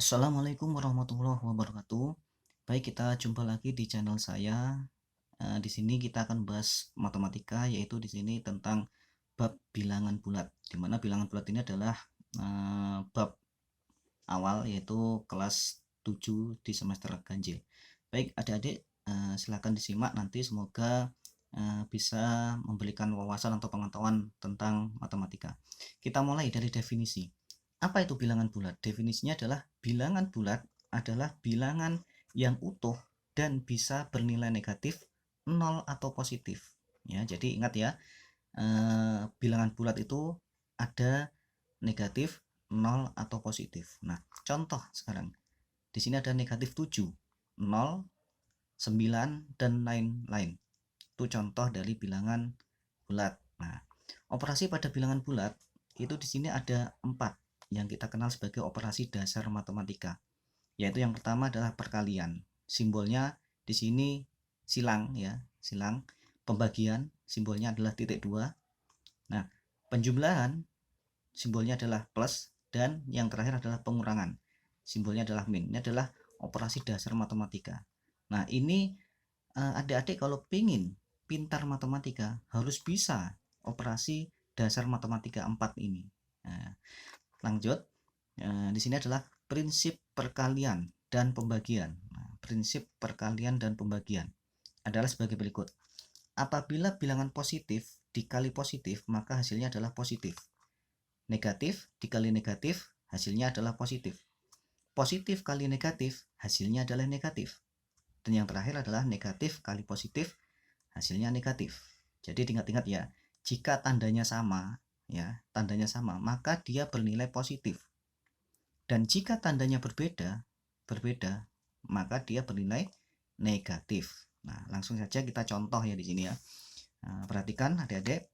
Assalamualaikum warahmatullahi wabarakatuh. Baik, kita jumpa lagi di channel saya. Di sini kita akan bahas matematika, yaitu di sini tentang bab bilangan bulat. Di mana bilangan bulat ini adalah bab awal, yaitu kelas 7 di semester ganjil. Baik, adik-adik, silakan disimak nanti, semoga bisa memberikan wawasan atau pengetahuan tentang matematika. Kita mulai dari definisi. Apa itu bilangan bulat? Definisinya adalah bilangan bulat adalah bilangan yang utuh dan bisa bernilai negatif, nol atau positif. Ya, jadi ingat ya, bilangan bulat itu ada negatif, nol atau positif. Nah, contoh sekarang. Di sini ada negatif 7, 0, 9, dan lain-lain. Itu contoh dari bilangan bulat. Nah, operasi pada bilangan bulat itu di sini ada 4 yang kita kenal sebagai operasi dasar matematika. Yaitu yang pertama adalah perkalian. Simbolnya di sini silang ya, silang. Pembagian simbolnya adalah titik 2. Nah, penjumlahan simbolnya adalah plus, dan yang terakhir adalah pengurangan. Simbolnya adalah min. Ini adalah operasi dasar matematika. Nah, ini adik-adik kalau pingin pintar matematika harus bisa operasi dasar matematika 4 ini. Nah, lanjut. Di sini adalah prinsip perkalian dan pembagian. Nah, prinsip perkalian dan pembagian adalah sebagai berikut. Apabila bilangan positif dikali positif, maka hasilnya adalah positif. Negatif dikali negatif, hasilnya adalah positif. Positif kali negatif, hasilnya adalah negatif. Dan yang terakhir adalah negatif kali positif, hasilnya negatif. Jadi ingat-ingat ya, jika tandanya sama, maka dia bernilai positif. Dan jika tandanya berbeda, maka dia bernilai negatif. Nah, langsung saja kita contoh ya di sini ya. Nah, perhatikan adik-adik,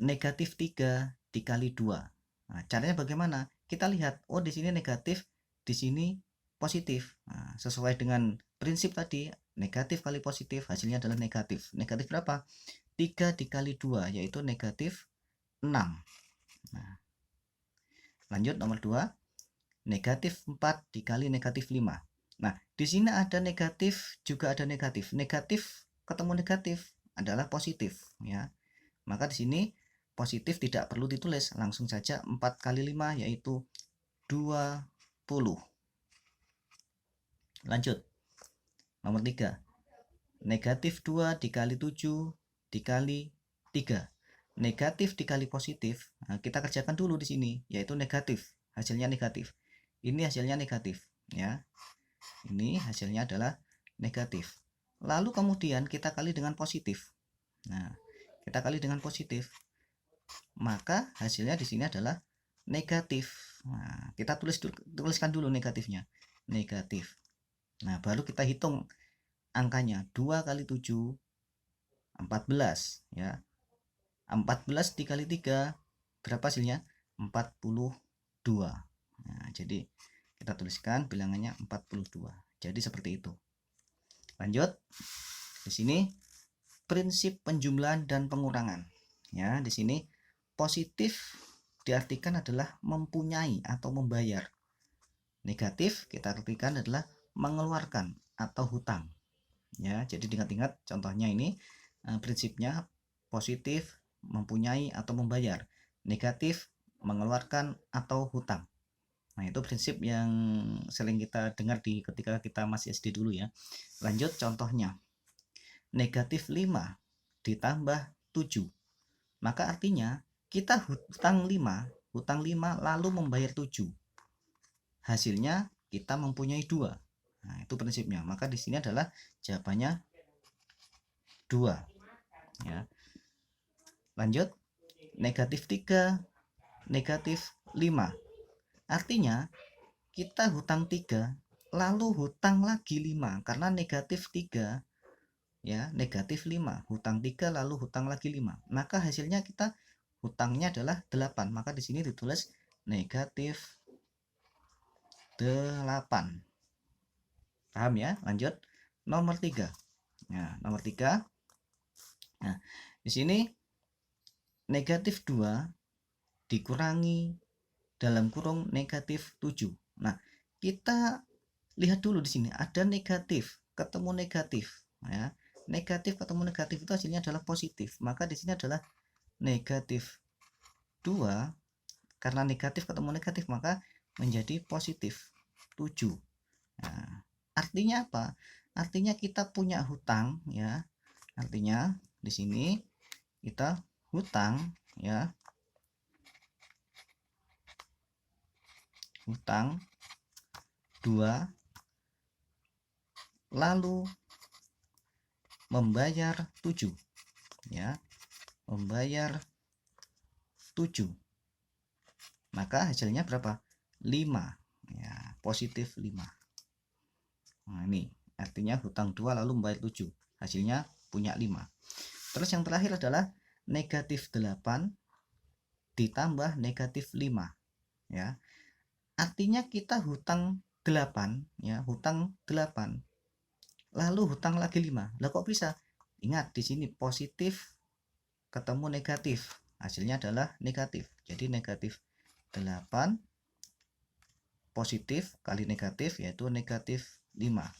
negatif 3 dikali 2. Nah, caranya bagaimana? Kita lihat, oh di sini negatif, di sini positif. Nah, sesuai dengan prinsip tadi, negatif kali positif, hasilnya adalah negatif. Negatif berapa? 3 dikali 2, yaitu negatif 6. Nah, lanjut nomor 2, negatif 4 dikali negatif 5. Nah, di sini ada negatif, juga ada negatif. Negatif ketemu negatif adalah positif ya. Maka di sini positif tidak perlu ditulis, langsung saja 4 kali 5 yaitu 20. Lanjut. Nomor 3. Negatif 2 dikali 7 dikali 3. Negatif dikali positif. Nah, kita kerjakan dulu di sini, yaitu negatif. Hasilnya negatif. Ini hasilnya negatif ya. Ini hasilnya adalah negatif. Lalu kemudian kita kali dengan positif. Nah, kita kali dengan positif. Maka hasilnya di sini adalah negatif. Nah, kita tuliskan dulu negatifnya. Negatif. Nah, baru kita hitung angkanya. 2 kali 7 14 ya. 14 dikali 3 berapa hasilnya? 42. Nah, jadi kita tuliskan bilangannya 42. Jadi seperti itu. Lanjut. Di sini prinsip penjumlahan dan pengurangan. Ya, di sini positif diartikan adalah mempunyai atau membayar. Negatif kita artikan adalah mengeluarkan atau hutang. Ya, jadi ingat-ingat contohnya ini, prinsipnya positif mempunyai atau membayar, negatif mengeluarkan atau hutang. Nah, itu prinsip yang sering kita dengar ketika kita masih SD dulu ya. Lanjut contohnya. Negatif 5 ditambah 7. Maka artinya kita hutang 5 lalu membayar 7. Hasilnya kita mempunyai 2. Nah, itu prinsipnya. Maka di sini adalah jawabannya 2 ya. Lanjut. Negatif 3 negatif 5. Artinya kita hutang 3 lalu hutang lagi 5, karena negatif 3 ya, negatif 5, hutang 3 lalu hutang lagi 5. Maka hasilnya kita hutangnya adalah 8. Maka di sini ditulis negatif 8. Paham ya? Lanjut. Nomor 3. Nah, nomor 3. Nah, di sini negatif 2 dikurangi dalam kurung negatif 7. Nah, kita lihat dulu di sini ada negatif ketemu negatif ya. Negatif ketemu negatif itu hasilnya adalah positif, maka di sini adalah negatif 2. Karena negatif ketemu negatif maka menjadi positif 7. Nah, artinya apa? Artinya kita punya hutang ya. Artinya di sini kita hutang ya. Hutang 2 lalu membayar 7 ya. Membayar 7. Maka hasilnya berapa? 5 ya, positif 5. Nah, ini artinya hutang 2 lalu membayar 7, hasilnya punya 5. Terus yang terakhir adalah negatif 8 ditambah negatif 5 ya. Artinya kita hutang 8 ya, hutang 8 lalu hutang lagi 5. Lah kok bisa? Ingat di sini positif ketemu negatif, hasilnya adalah negatif. Jadi negatif 8 positif kali negatif yaitu negatif 5.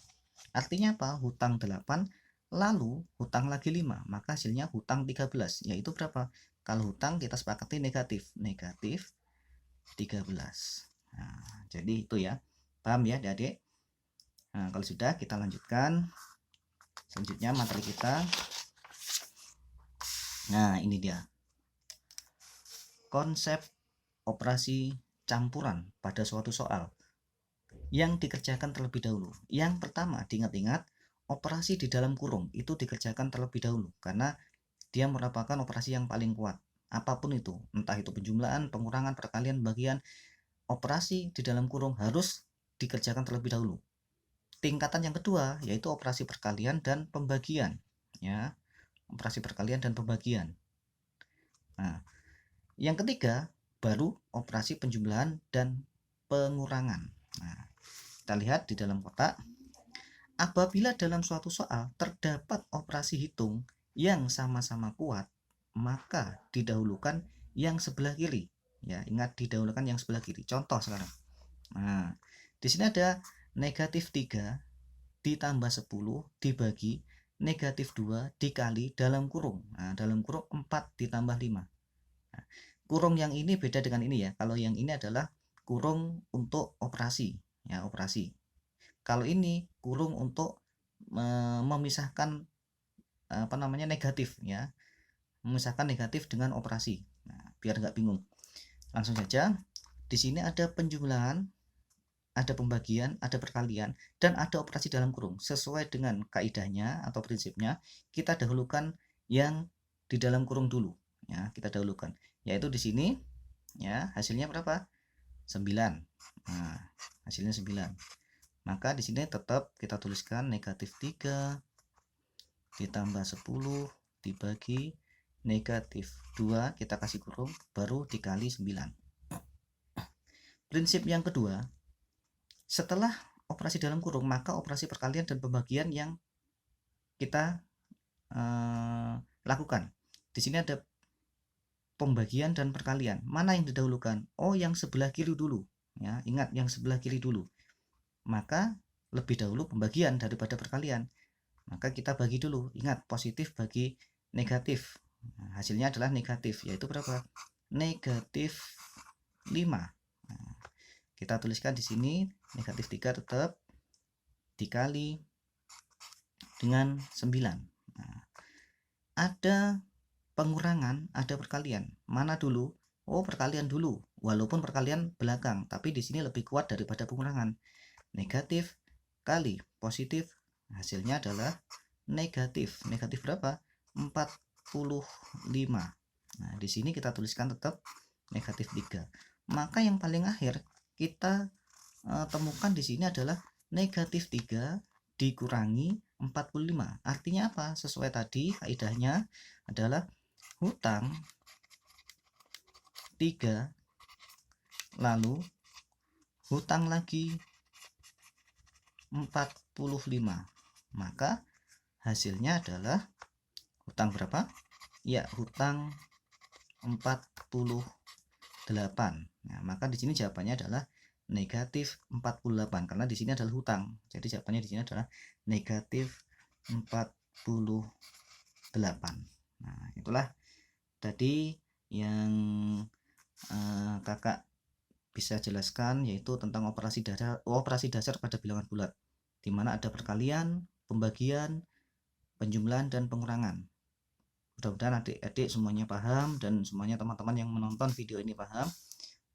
Artinya apa? Hutang 8 lalu hutang lagi 5, maka hasilnya hutang 13, yaitu berapa? Kalau hutang kita sepakati negatif 13. Nah, jadi itu ya. Paham ya adik-adik? Nah, kalau sudah kita lanjutkan. Selanjutnya materi kita. Nah, ini dia. Konsep operasi campuran pada suatu soal yang dikerjakan terlebih dahulu. Yang pertama, diingat-ingat, operasi di dalam kurung itu dikerjakan terlebih dahulu karena dia merupakan operasi yang paling kuat. Apapun itu, entah itu penjumlahan, pengurangan, perkalian, bagian, operasi di dalam kurung harus dikerjakan terlebih dahulu. Tingkatan yang kedua yaitu operasi perkalian dan pembagian ya. Operasi perkalian dan pembagian. Nah, yang ketiga baru operasi penjumlahan dan pengurangan. Nah, kita lihat di dalam kotak. Apabila dalam suatu soal terdapat operasi hitung yang sama-sama kuat, maka didahulukan yang sebelah kiri. Ya, ingat didahulukan yang sebelah kiri. Contoh sekarang. Nah, di sini ada negatif 3 ditambah 10 dibagi negatif 2 dikali dalam kurung. Nah, dalam kurung 4 ditambah 5. Nah, kurung yang ini beda dengan ini ya. Kalau yang ini adalah kurung untuk operasi, ya, operasi. Kalau ini kurung untuk memisahkan apa namanya negatif ya. Memisahkan negatif dengan operasi. Nah, biar nggak bingung. Langsung saja. Di sini ada penjumlahan, ada pembagian, ada perkalian, dan ada operasi dalam kurung. Sesuai dengan kaidahnya atau prinsipnya, kita dahulukan yang di dalam kurung dulu. Ya, kita dahulukan. Yaitu di sini, ya, hasilnya berapa? 9. Nah, hasilnya 9. Maka di sini tetap kita tuliskan negatif 3 ditambah 10 dibagi negatif 2, kita kasih kurung, baru dikali 9. Prinsip yang kedua, setelah operasi dalam kurung, maka operasi perkalian dan pembagian yang kita lakukan. Di sini ada pembagian dan perkalian. Mana yang didahulukan? Oh, yang sebelah kiri dulu. Ya, ingat yang sebelah kiri dulu. Maka lebih dahulu pembagian daripada perkalian. Maka kita bagi dulu. Ingat, positif bagi negatif. Nah, hasilnya adalah negatif, yaitu berapa? Negatif 5. Nah, kita tuliskan di sini negatif 3 tetap dikali dengan 9. Nah, ada pengurangan, ada perkalian. Mana dulu? Oh, perkalian dulu. Walaupun perkalian belakang, tapi di sini lebih kuat daripada pengurangan. Negatif kali positif, hasilnya adalah negatif. Negatif berapa? 45. Nah, di sini kita tuliskan tetap negatif 3. Maka yang paling akhir kita temukan di sini adalah negatif 3 dikurangi 45. Artinya apa? Sesuai tadi kaidahnya adalah hutang 3 lalu hutang lagi 45. Maka hasilnya adalah hutang berapa? Ya, hutang 48. Nah, maka di sini jawabannya adalah negatif 48 karena di sini adalah hutang. Jadi jawabannya di sini adalah negatif 48. Nah, itulah tadi yang kakak bisa jelaskan, yaitu tentang operasi dasar pada bilangan bulat, di mana ada perkalian, pembagian, penjumlahan, dan pengurangan. Mudah-mudahan adik-adik semuanya paham dan semuanya teman-teman yang menonton video ini paham.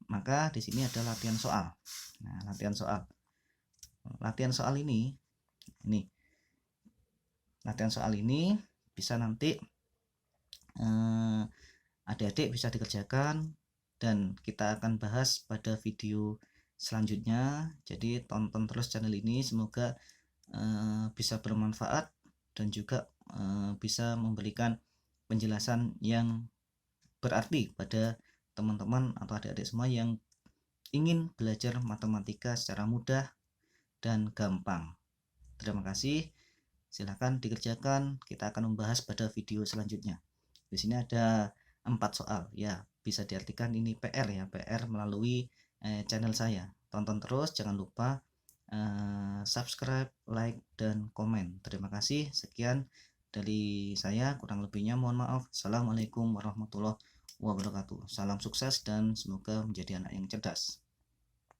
Maka di sini ada latihan soal. Nah, latihan soal ini latihan soal ini bisa nanti adik-adik bisa dikerjakan dan kita akan bahas pada video selanjutnya. Jadi tonton terus channel ini, semoga bisa bermanfaat dan juga bisa memberikan penjelasan yang berarti pada teman-teman atau adik-adik semua yang ingin belajar matematika secara mudah dan gampang. Terima kasih. Silakan dikerjakan. Kita akan membahas pada video selanjutnya. Di sini ada 4 soal. Ya, bisa diartikan ini PR ya, PR melalui channel saya. Tonton terus, jangan lupa subscribe, like, dan komen. Terima kasih. Sekian dari saya, kurang lebihnya mohon maaf. Assalamualaikum warahmatullahi wabarakatuh. Salam sukses dan semoga menjadi anak yang cerdas.